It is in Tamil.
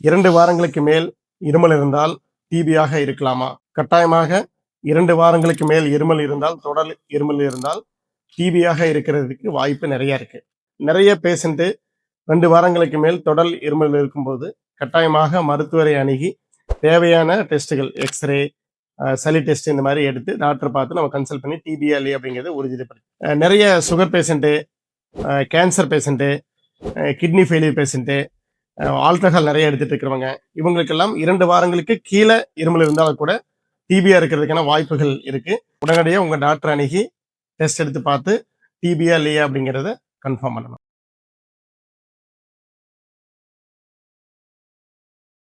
2 வாரங்களுக்கு மேல் இருமல் இருந்தால் டிபியாக இருக்கலாமா? கட்டாயமாக 2 வாரங்களுக்கு மேல் இருமல் இருந்தால், தொடர் இருமல் இருந்தால் டிபியாக இருக்கிறதுக்கு வாய்ப்பு நிறைய இருக்கு. நிறைய பேஷண்ட் 2 வாரங்களுக்கு மேல் தொடர் இருமல் இருக்கும்போது கட்டாயமாக மருத்துவரை அணுகி தேவையான டெஸ்ட்டுகள் எக்ஸ்ரே, சளி டெஸ்ட் இந்த மாதிரி எடுத்து டாக்டர் பார்த்து நம்ம கன்சல்ட் பண்ணி டிபியா இல்லையா அப்படிங்கிறத உறுதிப்படுத்தி நிறைய sugar patient, cancer patient, kidney failure patient, alcohol நிறைய எடுத்துட்டு இருக்கிறவங்க இவங்களுக்கெல்லாம் 2 வாரங்களுக்கு கீழே இருமல் இருந்தாலும் கூட டிபியா இருக்கிறதுக்கான வாய்ப்புகள் இருக்கு. உடனடியாக உங்க டாக்டர் அணுகி டெஸ்ட் எடுத்து பார்த்து டிபியா இல்லையா அப்படிங்கிறத கன்ஃபார்ம் பண்ணணும்.